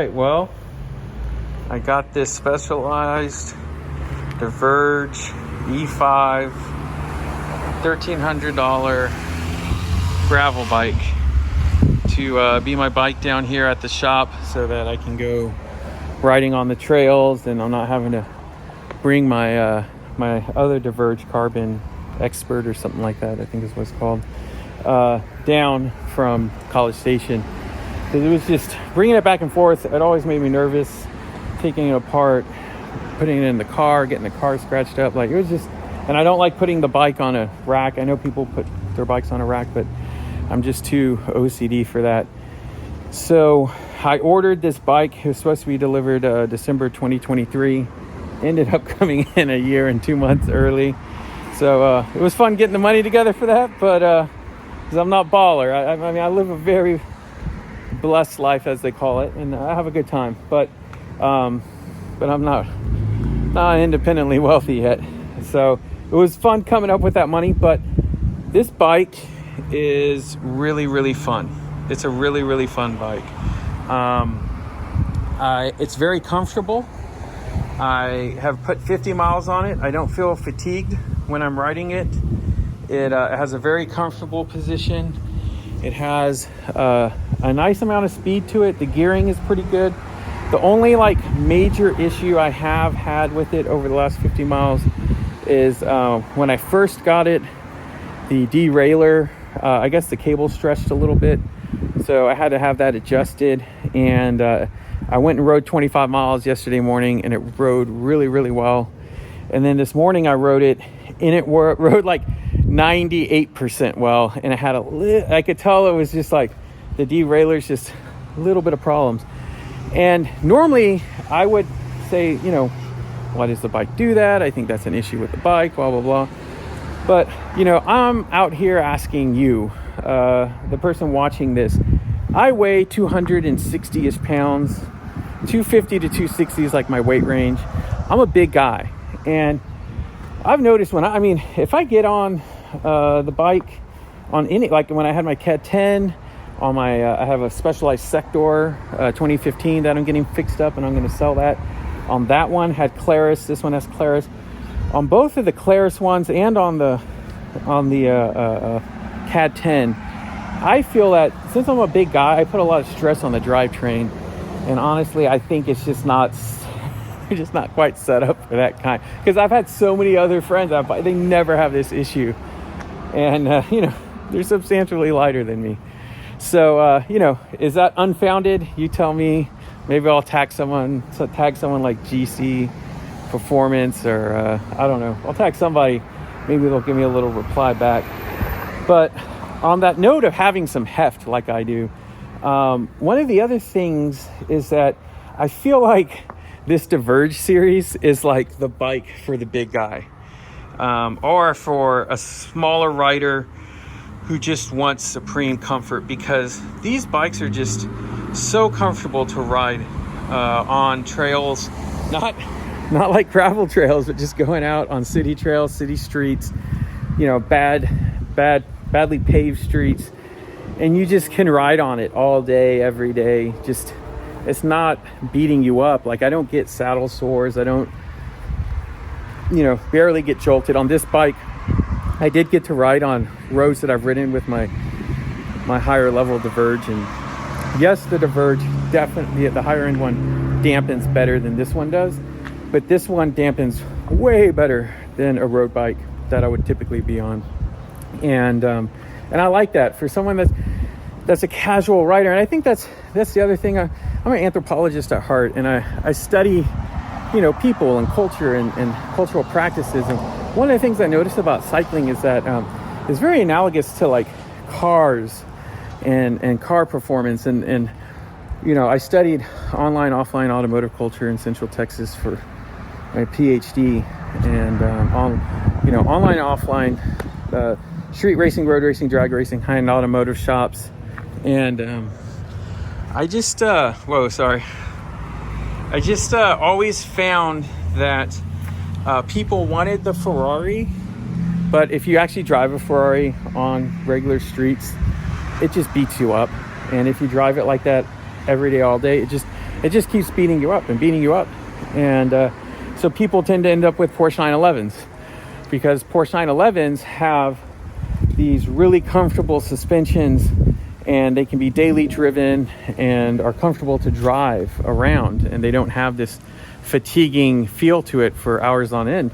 right, well, I got this Specialized Diverge E5 $1,300 gravel bike to be my bike down here at the shop so that I can go riding on the trails and I'm not having to bring my my other Diverge Carbon Expert or something like that, I think is what it's called, down from College Station. It was just bringing it back and forth. It always made me nervous, taking it apart, putting it in the car, getting the car scratched up. Like, it was just, and I don't like putting the bike on a rack. I know people put their bikes on a rack, but I'm just too OCD for that. So I ordered this bike. It was supposed to be delivered December 2023. Ended up coming in a year and 2 months early. So it was fun getting the money together for that, but 'cause I'm not baller. I mean, I live a very blessed life, as they call it, and I have a good time, but I'm not independently wealthy yet. So it was fun coming up with that money, but this bike is really fun. It's a really fun bike. It's very comfortable. I have put 50 miles on it. I don't feel fatigued when I'm riding it. It has a very comfortable position. It has a nice amount of speed to it. The gearing is pretty good. The only major issue I have had with it over the last 50 miles is when I first got it, the derailleur, I guess the cable stretched a little bit. So I had to have that adjusted, and I went and rode 25 miles yesterday morning, and it rode really well. And then this morning I rode it, and it rode 98% well, and it had I could tell it was just the derailleur's just a little bit of problems. And normally I would say, why does the bike do that? I think that's an issue with the bike, blah blah. But I'm out here asking you, the person watching this. I weigh 260-ish pounds. 250 to 260 is my weight range. I'm a big guy, and I've noticed when if I get on the bike on any, when I had my CAD 10 on my I have a Specialized Sector 2015 that I'm getting fixed up, and I'm going to sell that. On that one had Claris. This one has Claris. On both of the Claris ones and on the CAD 10, I feel that since I'm a big guy, I put a lot of stress on the drivetrain, and honestly, I think it's just not quite set up for that kind. Because I've had so many other friends, they never have this issue, and they're substantially lighter than me. So is that unfounded? You tell me. Maybe I'll tag someone like GC Performance, or I don't know. I'll tag somebody. Maybe they'll give me a little reply back. But on that note of having some heft like I do, one of the other things is that I feel like this Diverge series is like the bike for the big guy, or for a smaller rider who just wants supreme comfort, because these bikes are just so comfortable to ride on trails, not like gravel trails, but just going out on city trails, city streets, badly paved streets, and you just can ride on it all day, every day. Just, it's not beating you up. I don't get saddle sores. I don't, barely get jolted. On this bike, I did get to ride on roads that I've ridden with my higher level Diverge, and yes, the Diverge definitely, the higher end one dampens better than this one does, but this one dampens way better than a road bike that I would typically be on. And I like that for someone that's a casual rider. And I think that's the other thing. I'm an anthropologist at heart, and I study people and culture and cultural practices. And one of the things I noticed about cycling is that it's very analogous to cars and car performance. And I studied online, offline automotive culture in Central Texas for my PhD, and online and offline street racing, road racing, drag racing, high-end automotive shops. And I just always found that people wanted the Ferrari, but if you actually drive a Ferrari on regular streets, it just beats you up. And if you drive it like that every day, all day, it just keeps beating you up and beating you up. And so people tend to end up with Porsche 911s because Porsche 911s have these really comfortable suspensions, and they can be daily driven and are comfortable to drive around, and they don't have this fatiguing feel to it for hours on end.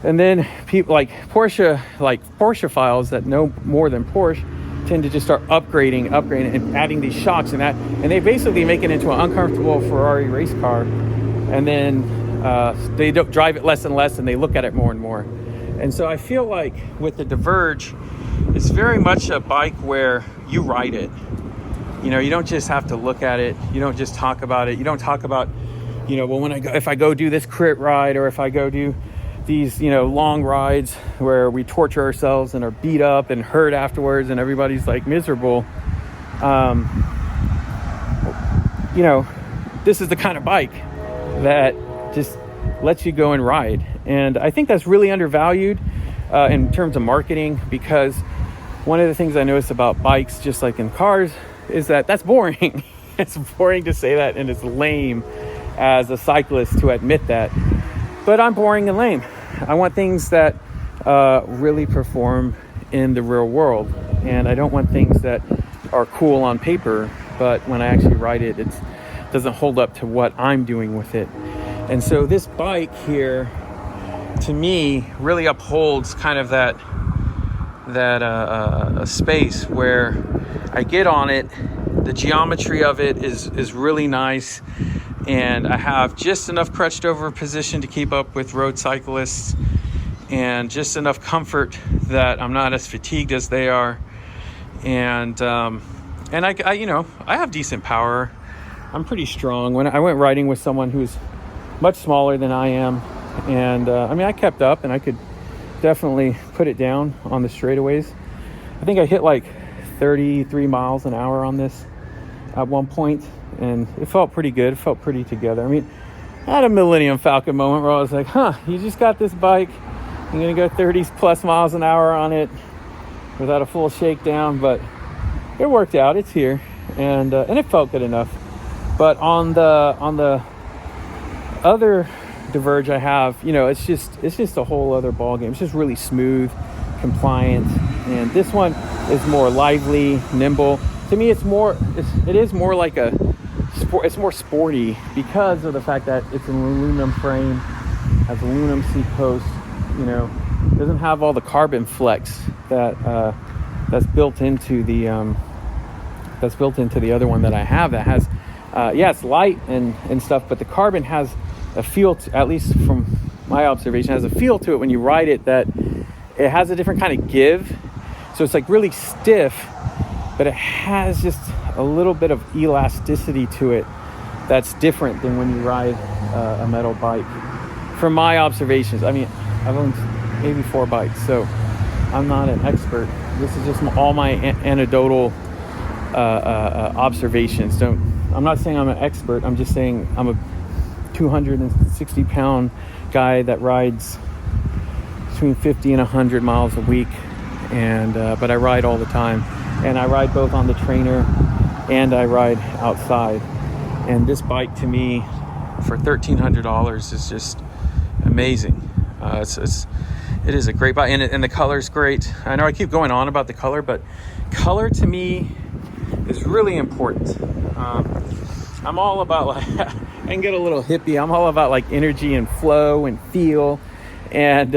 And then people like Porsche files that know more than Porsche tend to just start upgrading and adding these shocks and that, and they basically make it into an uncomfortable Ferrari race car. And then they don't drive it less and less, and they look at it more and more. And so I feel like with the Diverge, it's very much a bike where you ride it. You know, you don't just have to look at it. You don't just talk about it. You don't talk about, you know, well, if I go do this crit ride, or if I go do these, you know, long rides where we torture ourselves and are beat up and hurt afterwards and everybody's like miserable. You know, this is the kind of bike that just lets you go and ride. And I think that's really undervalued in terms of marketing, because one of the things I noticed about bikes, just like in cars, is that that's boring. It's boring to say that, and it's lame as a cyclist to admit that. But I'm boring and lame. I want things that really perform in the real world. And I don't want things that are cool on paper, but when I actually ride it, it doesn't hold up to what I'm doing with it. And so this bike here, to me, really upholds kind of that space where I get on it. The geometry of it is really nice, and I have just enough crouched over position to keep up with road cyclists, and just enough comfort that I'm not as fatigued as they are. And I you know, I have decent power. I'm pretty strong. When I went riding with someone who's much smaller than I am, and I mean, I kept up, and I could definitely put it down on the straightaways. I think I hit like 33 miles an hour on this at one point, and it felt pretty good. It felt pretty together. I mean, I had a Millennium Falcon moment where I was like, you just got this bike, you're gonna go 30 plus miles an hour on it without a full shakedown, but it worked out. It's here, and it felt good enough. But on the other Diverge I have, you know, it's just a whole other ball game. It's just really smooth, compliant, and this one is more lively, nimble. To me, it is more like a sport. It's more sporty because of the fact that it's an aluminum frame, has aluminum seat posts. You know, doesn't have all the carbon flex that's built into the other one that I have. That has, it's light and stuff, but the carbon has a feel to, at least from my observation, has a feel to it when you ride it, that it has a different kind of give. So it's like really stiff, but it has just a little bit of elasticity to it that's different than when you ride a metal bike. From my observations, I mean, I've owned maybe 4 bikes, so I'm not an expert. This is just all my anecdotal observations. I'm not saying I'm an expert. I'm just saying I'm a 260-pound guy that rides between 50 and 100 miles a week, and but I ride all the time, and I ride both on the trainer and I ride outside. And this bike, to me, for $1,300 is just amazing. It is a great bike, and the color's great. I know I keep going on about the color, but color to me is really important. I'm all about, like, I can get a little hippie. I'm all about like energy and flow and feel, and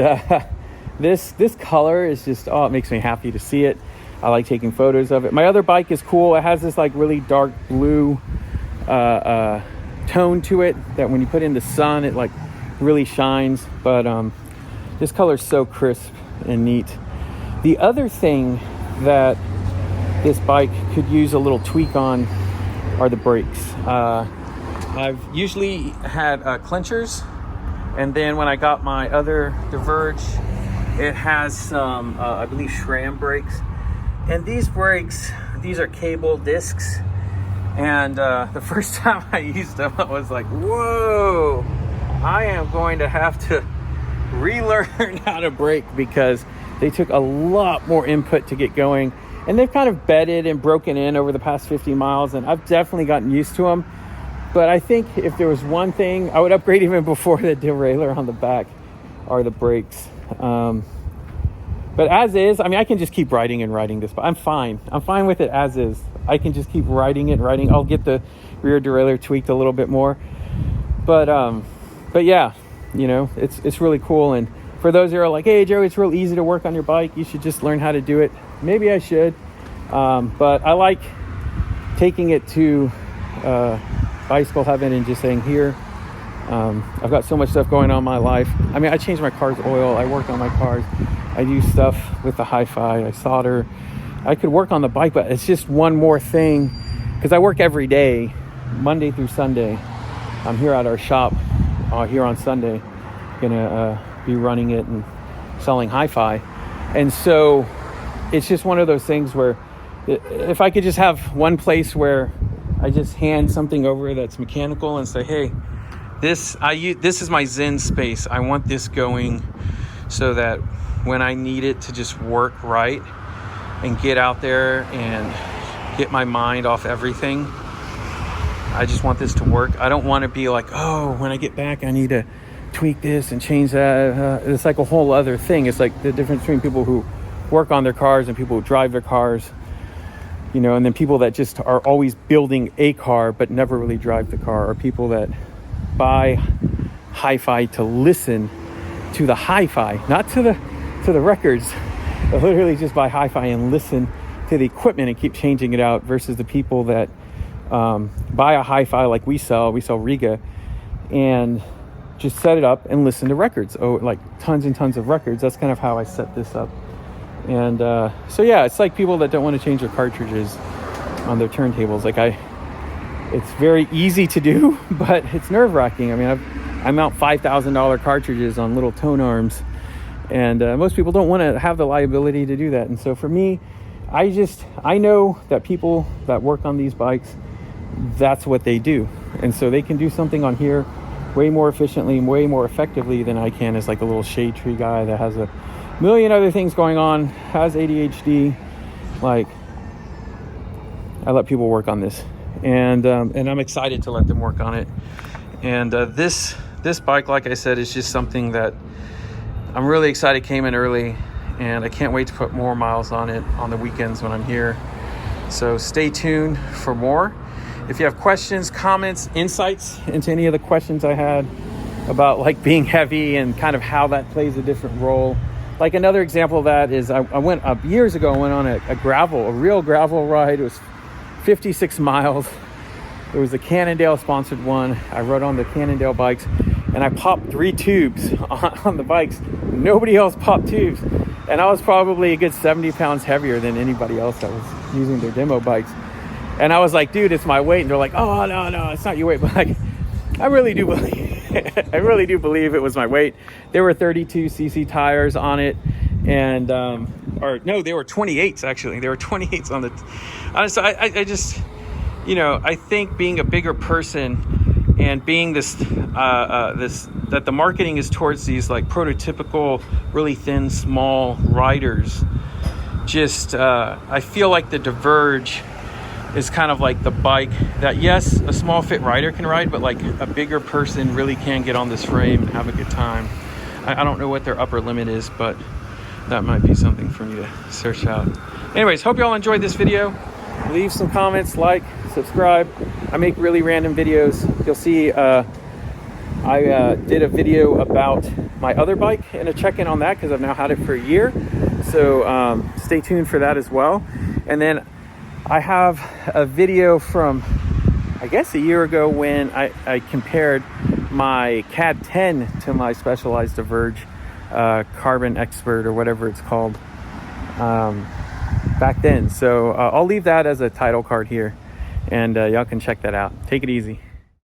this color is just, it makes me happy to see it. I like taking photos of it. My other bike is cool. It has this like really dark blue tone to it that when you put in the sun, it like really shines. But this color is so crisp and neat. The other thing that this bike could use a little tweak on are the brakes. I've usually had clenchers, and then when I got my other Diverge, it has some, I believe, SRAM brakes. And these brakes, these are cable discs. And the first time I used them, I was like, whoa, I am going to have to relearn how to brake, because they took a lot more input to get going. And they've kind of bedded and broken in over the past 50 miles, and I've definitely gotten used to them. But I think if there was one thing, I would upgrade even before the derailleur on the back are the brakes. But as is, I mean, I can just keep riding this, but I'm fine. I'm fine with it as is. I can just keep riding. I'll get the rear derailleur tweaked a little bit more. But yeah, it's really cool. And for those who are like, hey, Joe, it's real easy to work on your bike. You should just learn how to do it. Maybe I should. But I like taking it to bicycle heaven and just saying, here, I've got so much stuff going on in my life. I mean, I changed my car's oil. I work on my cars. I do stuff with the hi-fi. I solder. I could work on the bike, but it's just one more thing because I work every day, Monday through Sunday. I'm here at our shop here on Sunday, gonna be running it and selling hi-fi. And so it's just one of those things where if I could just have one place where I just hand something over that's mechanical and say, hey, this is my Zen Space. I want this going so that when I need it to just work right and get out there and get my mind off everything, I just want this to work. I don't want to be like, oh, when I get back, I need to tweak this and change that. It's like a whole other thing. It's like the difference between people who work on their cars and people who drive their cars, and then people that just are always building a car but never really drive the car, or people that buy hi-fi to listen to the hi-fi, not to the records, but literally just buy hi-fi and listen to the equipment and keep changing it out, versus the people that buy a hi-fi like we sell Riga, and just set it up and listen to records. Like tons and tons of records. That's kind of how I set this up. And so yeah, it's like people that don't want to change their cartridges on their turntables. It's very easy to do, but it's nerve-wracking. I mean, I mount $5,000 cartridges on little tone arms, and most people don't want to have the liability to do that. And so for me, I know that people that work on these bikes, that's what they do. And so they can do something on here way more efficiently and way more effectively than I can as like a little shade tree guy that has a million other things going on, has ADHD. Like, I let people work on this, and I'm excited to let them work on it. And this bike, like I said, is just something that I'm really excited came in early, and I can't wait to put more miles on it on the weekends when I'm here. So stay tuned for more. If you have questions, comments, insights into any of the questions I had about like being heavy and kind of how that plays a different role. Like another example of that is I went up years ago, I went on a real gravel ride. It was 56 miles. It was the Cannondale sponsored one. I rode on the Cannondale bikes, and I popped 3 tubes on the bikes. Nobody else popped tubes. And I was probably a good 70 pounds heavier than anybody else that was using their demo bikes. And I was like, dude, it's my weight. And they're like, oh, no, it's not your weight. But like, I really do believe it was my weight. There were 32cc tires on it. And, or no, they were 28s actually. There were 28s on the, so I just, I think being a bigger person and being that the marketing is towards these like prototypical, really thin, small riders. Just, I feel like the Diverge is kind of like the bike that, yes, a small fit rider can ride, but like a bigger person really can get on this frame and have a good time. I don't know what their upper limit is, but that might be something for me to search out. Anyways, hope you all enjoyed this video. Leave some comments, like, subscribe. I make really random videos. You'll see I did a video about my other bike and a check-in on that because I've now had it for a year. So stay tuned for that as well. And then I have a video from, I guess, a year ago when I compared my CAD 10 to my Specialized Diverge Carbon Expert or whatever it's called back then. So I'll leave that as a title card here, and y'all can check that out. Take it easy.